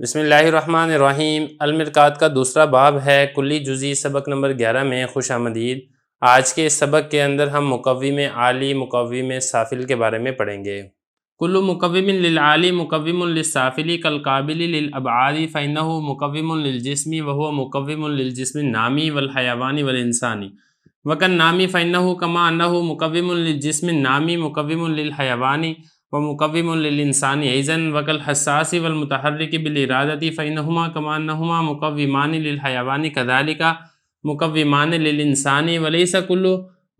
بسم اللہ الرحمن الرحیم۔ المرقات کا دوسرا باب ہے کلی جزی سبق نمبر 11 میں خوش آمدید۔ آج کے اس سبق کے اندر ہم مقوم عالی مقوم سافل کے بارے میں پڑھیں گے۔ کل مقوم للعالی مقوم للسافل کالقابل للابعاد فإنه مقوم للجسم وهو مقوم للجسم النامی والحیوانی والانسانی وکالنامی فإنه كما أنه مقوم للجسم النامی مقوم للحیوانی ومقوم للانسان ایضاً وکالحساس والمتحرک بالارادۃ فإنهما كما أنهما مقومان للحیوان كذلك مقومان للانسان وليس كل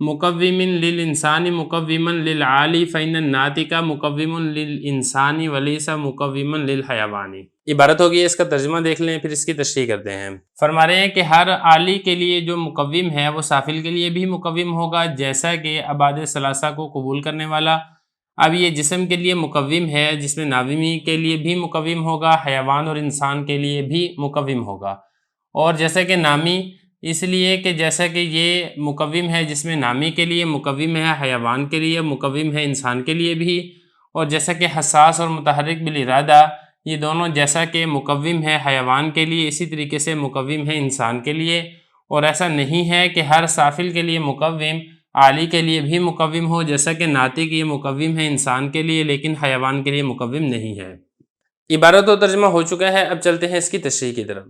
مقوم للانسان مقوما للعالی فإن الناطق مقوم للانسان وليس مقوما للحیوان۔ عبارت ہوگی، اس کا ترجمہ دیکھ لیں پھر اس کی تشریح کرتے ہیں۔ فرما رہے ہیں کہ ہر عالی کے لیے جو مقوم ہے وہ سافل کے لیے بھی مقوم ہوگا، جیسا کہ ابعاد ثلاثہ کو قبول کرنے والا۔ اب یہ جسم کے لیے مقوم ہے، جسم نامی کے لیے بھی مقوم ہوگا، حیوان اور انسان کے لیے بھی مقوم ہوگا۔ اور جیسا کہ نامی اس لیے کہ جیسا کہ یہ مقوم ہے جسم نامی کے لیے، مقوم ہے حیوان کے لیے، مقوم ہے انسان کے لیے بھی۔ اور جیسا کہ حساس اور متحرک بالارادہ یہ دونوں جیسا کہ مقوم ہے حیوان کے لیے، اسی طریقے سے مقوم ہے انسان کے لیے۔ اور ایسا نہیں ہے کہ ہر سافل کے لیے مقوم عالی کے لیے بھی مقوم ہو، جیسا کہ ناطق یہ مقوم ہے انسان کے لیے لیکن حیوان کے لیے مقوم نہیں ہے۔ عبارت و ترجمہ ہو چکا ہے، اب چلتے ہیں اس کی تشریح کی طرف۔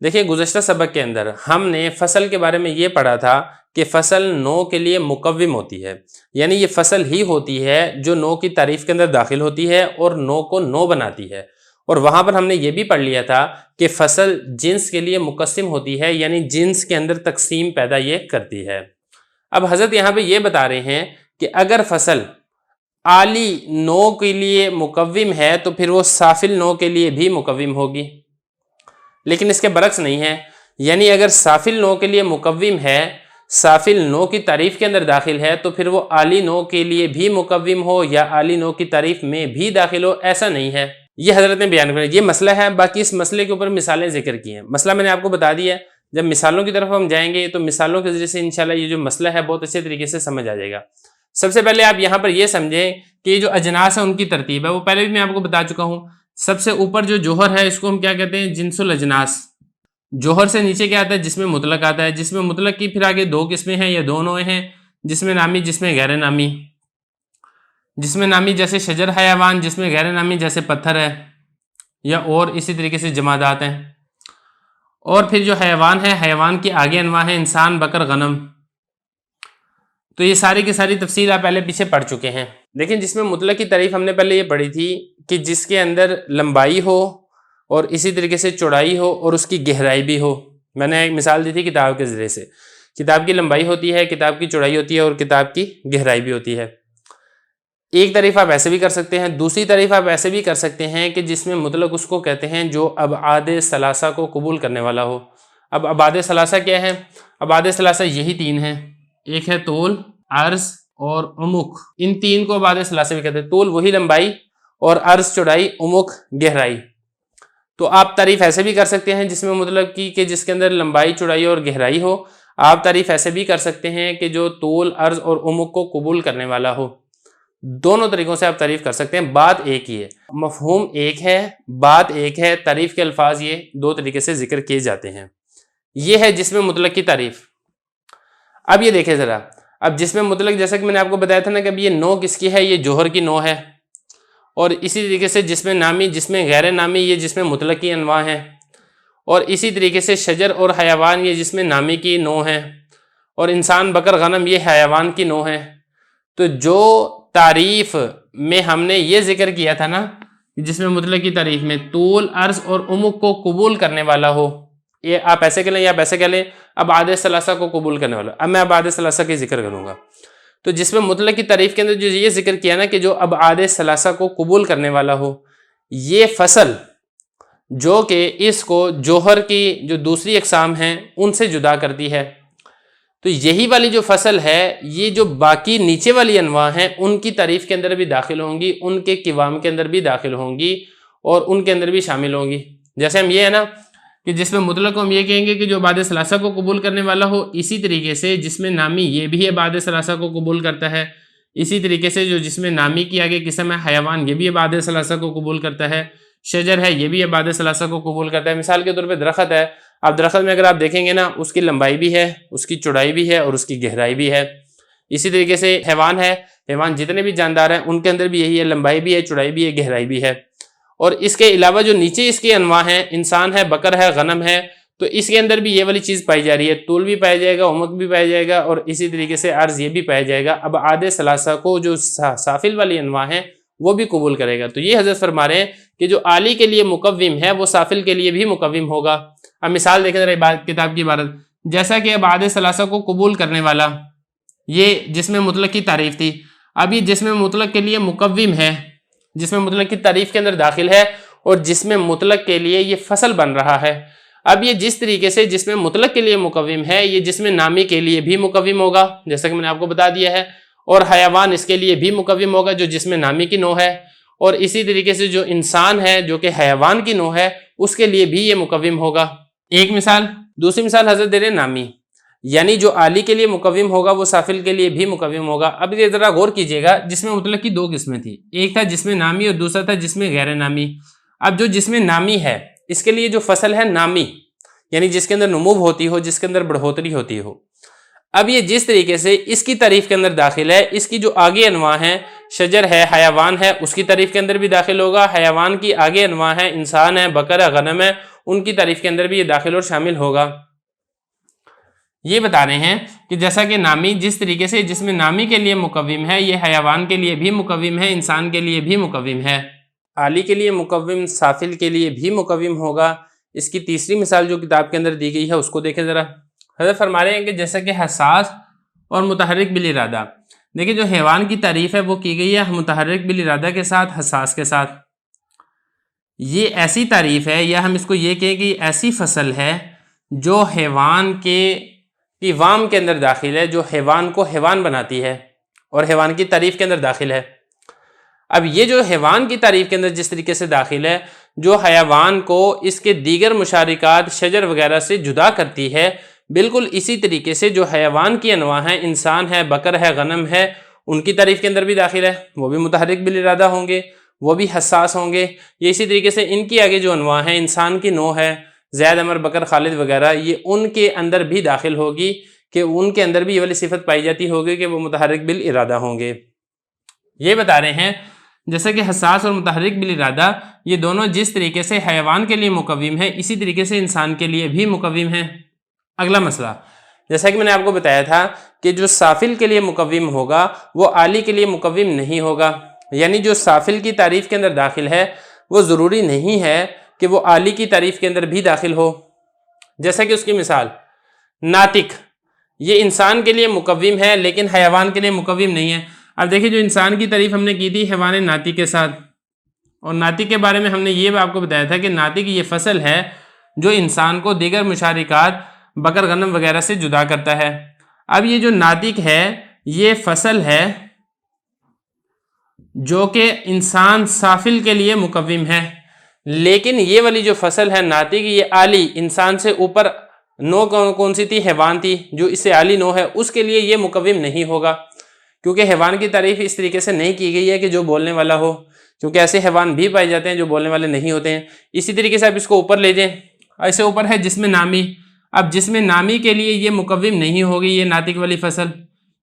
دیکھیں، گزشتہ سبق کے اندر ہم نے فصل کے بارے میں یہ پڑھا تھا کہ فصل نوع کے لیے مقوم ہوتی ہے، یعنی یہ فصل ہی ہوتی ہے جو نوع کی تعریف کے اندر داخل ہوتی ہے اور نوع کو نوع بناتی ہے۔ اور وہاں پر ہم نے یہ بھی پڑھ لیا تھا کہ فصل جنس کے لیے مقسم ہوتی ہے، یعنی جنس کے اندر تقسیم پیدا یہ کرتی ہے۔ اب حضرت یہاں پہ یہ بتا رہے ہیں کہ اگر فصل عالی نوع کے لیے مقوم ہے تو پھر وہ سافل نوع کے لیے بھی مقوم ہوگی، لیکن اس کے برعکس نہیں ہے، یعنی اگر سافل نوع کے لیے مقوم ہے، سافل نوع کی تعریف کے اندر داخل ہے تو پھر وہ عالی نوع کے لیے بھی مقوم ہو یا عالی نوع کی تعریف میں بھی داخل ہو، ایسا نہیں ہے۔ یہ حضرت نے بیان کیا، یہ مسئلہ ہے، باقی اس مسئلے کے اوپر مثالیں ذکر کی ہیں۔ مسئلہ میں نے آپ کو بتا دیا ہے، جب مثالوں کی طرف ہم جائیں گے تو مثالوں کے ذریعے سے انشاءاللہ یہ جو مسئلہ ہے بہت اچھے طریقے سے سمجھ آ جائے گا۔ سب سے پہلے آپ یہاں پر یہ سمجھیں کہ یہ جو اجناس ہیں ان کی ترتیب ہے، وہ پہلے بھی میں آپ کو بتا چکا ہوں۔ سب سے اوپر جو جوہر ہے اس کو ہم کیا کہتے ہیں؟ جنس الاجناس۔ جوہر سے نیچے کیا آتا ہے؟ جسم مطلق آتا ہے۔ جسم مطلق کی پھر آگے دو قسمیں ہیں یا دو نوعیں ہیں، جسم نامی، جسم غیر نامی۔ جسم نامی جیسے شجر حیوان، جسم غیر نامی جیسے پتھر ہے یا اور اسی طریقے سے جمادات ہیں۔ اور پھر جو حیوان ہے، حیوان کی آگے انواع ہیں انسان، بکر، غنم۔ تو یہ ساری کی ساری تفصیل آپ پہلے پیچھے پڑھ چکے ہیں۔ لیکن جسم مطلق کی تعریف ہم نے پہلے یہ پڑھی تھی کہ جس کے اندر لمبائی ہو اور اسی طریقے سے چوڑائی ہو اور اس کی گہرائی بھی ہو۔ میں نے ایک مثال دی تھی کتاب کے ذریعے سے، کتاب کی لمبائی ہوتی ہے، کتاب کی چوڑائی ہوتی ہے اور کتاب کی گہرائی بھی ہوتی ہے۔ ایک تعریف آپ ایسے بھی کر سکتے ہیں، دوسری تعریف آپ ایسے بھی کر سکتے ہیں کہ جس میں مطلق اس کو کہتے ہیں جو ابعاد ثلاثہ کو قبول کرنے والا ہو۔ اب ابعاد ثلاثہ کیا ہے؟ ابعاد ثلاثہ یہی تین ہیں، ایک ہے طول، عرض اور عمق۔ ان تین کو ابعاد ثلاثہ بھی کہتے ہیں۔ طول وہی لمبائی اور عرض چوڑائی، عمق گہرائی۔ تو آپ تعریف ایسے بھی کر سکتے ہیں جس میں مطلب کی کہ جس کے اندر لمبائی، چوڑائی اور گہرائی ہو۔ آپ تعریف ایسے بھی کر سکتے ہیں کہ جو طول، عرض اور عمق کو قبول کرنے والا ہو۔ دونوں طریقوں سے آپ تعریف کر سکتے ہیں، بات ایک ہی ہے، مفہوم ایک ہے، بات ایک ہے، تعریف کے الفاظ یہ دو طریقے سے ذکر کیے جاتے ہیں۔ یہ ہے جسم مطلق کی تعریف۔ اب یہ دیکھیں ذرا، اب جسم مطلق جیسا کہ میں نے آپ کو بتایا تھا نا کہ اب یہ نوع کس کی ہے؟ یہ جوہر کی نوع ہے۔ اور اسی طریقے سے جسم نامی، جسم غیر نامی یہ جسم مطلق کی انواع ہیں۔ اور اسی طریقے سے شجر اور حیوان یہ جسم نامی کی نوع ہیں۔ اور انسان، بکر، غنم یہ حیوان کی نوع ہے۔ تو جو تعریف میں ہم نے یہ ذکر کیا تھا نا، جسم مطلق کی تعریف میں طول، عرض اور عمق کو قبول کرنے والا ہو، یہ آپ ایسے کہہ لیں یا آپ ایسے کہہ لیں، ابعاد ثلاثہ کو قبول کرنے والا۔ اب میں ابعاد ثلاثہ کی ذکر کروں گا۔ تو جسم مطلق کی تعریف کے اندر جو یہ ذکر کیا نا کہ جو ابعاد ثلاثہ کو قبول کرنے والا ہو، یہ فصل جو کہ اس کو جوہر کی جو دوسری اقسام ہیں ان سے جدا کرتی ہے، تو یہی والی جو فصل ہے یہ جو باقی نیچے والی انواع ہیں ان کی تعریف کے اندر بھی داخل ہوں گی، ان کے قوام کے اندر بھی داخل ہوں گی اور ان کے اندر بھی شامل ہوں گی۔ جیسے ہم یہ ہے نا کہ جسم مطلق کو ہم یہ کہیں گے کہ جو ابعاد ثلاثہ کو قبول کرنے والا ہو، اسی طریقے سے جسم نامی یہ بھی ابعاد ثلاثہ کو قبول کرتا ہے۔ اسی طریقے سے جو جسم نامی کی آگے قسم ہے حیوان، یہ بھی ابعاد ثلاثہ کو قبول کرتا ہے۔ شجر ہے یہ بھی ابعاد ثلاثہ کو قبول کرتا ہے. مثال کے طور پہ درخت ہے. اب درخت میں اگر آپ دیکھیں گے نا اس کی لمبائی بھی ہے, اس کی چوڑائی بھی ہے اور اس کی گہرائی بھی ہے. اسی طریقے سے حیوان ہے, حیوان جتنے بھی جاندار ہیں ان کے اندر بھی یہی ہے, لمبائی بھی ہے, چوڑائی بھی ہے, گہرائی بھی ہے. اور اس کے علاوہ جو نیچے اس کے انواع ہیں, انسان ہے, بکر ہے, غنم ہے, تو اس کے اندر بھی یہ والی چیز پائی جا رہی ہے, طول بھی پایا جائے گا, عمق بھی پایا جائے گا اور اسی طریقے سے عرض یہ بھی پایا جائے گا. اب ابعاد ثلاثہ کو جو سافل والی انواع ہیں وہ بھی قبول کرے گا. تو یہ حضرت فرما رہے ہیں کہ جو عالی کے لیے مقوم ہے وہ سافل کے لیے بھی مقوم ہوگا. اب مثال دیکھیں ذرا کتاب کی عبارت, جیسا کہ ابعاد ثلاثہ کو قبول کرنے والا یہ جسم مطلق کی تعریف تھی. اب یہ جسم مطلق کے لیے مقوم ہے, جسم مطلق کی تعریف کے اندر داخل ہے اور جسم مطلق کے لیے یہ فصل بن رہا ہے. اب یہ جس طریقے سے جسم مطلق کے لیے مقوم ہے یہ جسم نامی کے لیے بھی مقوم ہوگا جیسا کہ میں نے آپ کو بتا دیا ہے, اور حیوان اس کے لیے بھی مقوم ہوگا جو جسم نامی کی نوع ہے, اور اسی طریقے سے جو انسان ہے جو کہ حیوان کی نوع ہے اس کے لیے بھی یہ مقوم ہوگا. ایک مثال. دوسری مثال حضرت دے رہے نامی, یعنی جو عالی کے لیے مقوم ہوگا وہ سافل کے لیے بھی مقوم ہوگا. اب یہ ذرا غور کیجئے گا, جسم مطلق کی دو قسمیں تھی, ایک تھا جسم نامی اور دوسرا تھا جسم غیر نامی. اب جو جسم نامی ہے اس کے لیے جو فصل ہے نامی, یعنی جس کے اندر نمو ہوتی ہو, جس کے اندر بڑھوتری ہوتی ہو. اب یہ جس طریقے سے اس کی تعریف کے اندر داخل ہے, اس کی جو آگے انواع ہیں, شجر ہے, حیوان ہے, اس کی تعریف کے اندر بھی داخل ہوگا. حیوان کی آگے انواع ہیں, انسان ہے, بکر ہے, غنم ہے, ان کی تعریف کے اندر بھی یہ داخل اور شامل ہوگا. یہ بتا رہے ہیں کہ جیسا کہ نامی جس طریقے سے جسم نامی کے لیے مقوم ہے یہ حیوان کے لیے بھی مقوم ہے, انسان کے لیے بھی مقوم ہے. عالی کے لیے مقوم سافل کے لیے بھی مقوم ہوگا. اس کی تیسری مثال جو کتاب کے اندر دی گئی ہے اس کو دیکھیں ذرا. حضرت فرما رہے ہیں کہ جیسا کہ حساس اور متحرک بالارادہ, دیکھیں جو حیوان کی تعریف ہے وہ کی گئی ہے متحرک بالارادہ کے ساتھ, حساس کے ساتھ. یہ ایسی تعریف ہے یا ہم اس کو یہ کہیں کہ یہ ایسی فصل ہے جو حیوان کے وام کے اندر داخل ہے, جو حیوان کو حیوان بناتی ہے اور حیوان کی تعریف کے اندر داخل ہے. اب یہ جو حیوان کی تعریف کے اندر جس طریقے سے داخل ہے, جو حیوان کو اس کے دیگر مشارکات شجر وغیرہ سے جدا کرتی ہے, بالکل اسی طریقے سے جو حیوان کی انواع ہیں, انسان ہے, بکر ہے, غنم ہے, ان کی تعریف کے اندر بھی داخل ہے. وہ بھی متحرک بالارادہ ہوں گے, وہ بھی حساس ہوں گے. یہ اسی طریقے سے ان کی آگے جو انواع ہیں, انسان کی نوع ہے, زید, عمر, بکر, خالد وغیرہ, یہ ان کے اندر بھی داخل ہوگی کہ ان کے اندر بھی یہ والی صفت پائی جاتی ہوگی کہ وہ متحرک بالارادہ ہوں گے. یہ بتا رہے ہیں جیسا کہ حساس اور متحرک بالارادہ یہ دونوں جس طریقے سے حیوان کے لیے مقوم ہے اسی طریقے سے انسان کے لیے بھی مقوم ہے. اگلا مسئلہ, جیسا کہ میں نے آپ کو بتایا تھا کہ جو سافل کے لیے مقوم ہوگا وہ عالی کے لیے مقوم نہیں ہوگا, یعنی جو سافل کی تعریف کے اندر داخل ہے وہ ضروری نہیں ہے کہ وہ عالی کی تعریف کے اندر بھی داخل ہو. جیسا کہ اس کی مثال ناطق, یہ انسان کے لیے مقوم ہے لیکن حیوان کے لیے مقوم نہیں ہے. اب دیکھیں جو انسان کی تعریف ہم نے کی تھی حیوان ناطق کے ساتھ, اور ناطق کے بارے میں ہم نے یہ آپ کو بتایا تھا کہ ناطق یہ فصل ہے جو انسان کو دیگر مشارکات بکر, غنم وغیرہ سے جدا کرتا ہے. اب یہ جو ناطق ہے یہ فصل ہے جو کہ انسان سافل کے لیے مقوم ہے, لیکن یہ والی جو فصل ہے ناطق یہ عالی انسان سے اوپر نو کون سی تھی, حیوان تھی, جو اس سے عالی نو ہے اس کے لیے یہ مقوم نہیں ہوگا, کیونکہ حیوان کی تعریف اس طریقے سے نہیں کی گئی ہے کہ جو بولنے والا ہو, کیونکہ ایسے حیوان بھی پائے جاتے ہیں جو بولنے والے نہیں ہوتے ہیں. اسی طریقے سے آپ اس کو اوپر لے جائیں, ایسے اوپر ہے جسم نامی. اب جسم نامی کے لیے یہ مقوم نہیں ہوگی یہ ناطق والی فصل,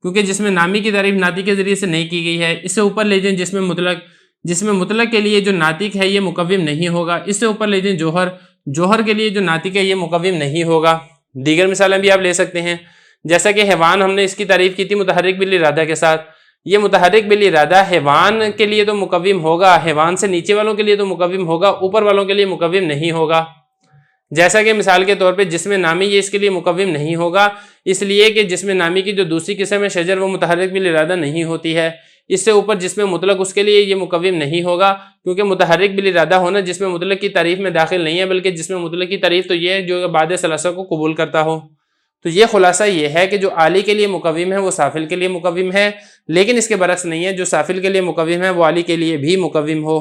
کیونکہ جسم نامی کی تعریف ناطق کے ذریعے سے نہیں کی گئی ہے. اس سے اوپر لے جائیں جسم مطلق, جسم مطلق کے لیے جو ناطق ہے یہ مقوم نہیں ہوگا. اس سے اوپر لے جائیں جوہر, جوہر کے لیے جو ناطق ہے یہ مقوم نہیں ہوگا. دیگر مثالیں بھی آپ لے سکتے ہیں, جیسا کہ حیوان ہم نے اس کی تعریف کی تھی متحرک بالارادہ کے ساتھ. یہ متحرک بالارادہ حیوان کے لیے تو مقوم ہوگا, حیوان سے نیچے والوں کے لیے تو مقوم ہوگا, اوپر والوں کے لیے مقوم نہیں ہوگا. جیسا کہ مثال کے طور پہ جسم نامی یہ اس کے لیے مقوم نہیں ہوگا, اس لیے کہ جسم نامی کی جو دوسری قسم ہے شجر وہ متحرک بالارادہ نہیں ہوتی ہے. اس سے اوپر جسم مطلق اس کے لیے یہ مقوم نہیں ہوگا, کیونکہ متحرک بالارادہ ہونا جسم مطلق کی تعریف میں داخل نہیں ہے, بلکہ جسم مطلق کی تعریف تو یہ ہے جو ابعاد ثلاثہ کو قبول کرتا ہو. تو یہ خلاصہ یہ ہے کہ جو عالی کے لیے مقوم ہے وہ سافل کے لیے مقوم ہے, لیکن اس کے برعکس نہیں ہے, جو سافل کے لیے مقوم ہے وہ عالی کے لیے بھی مقوم ہو.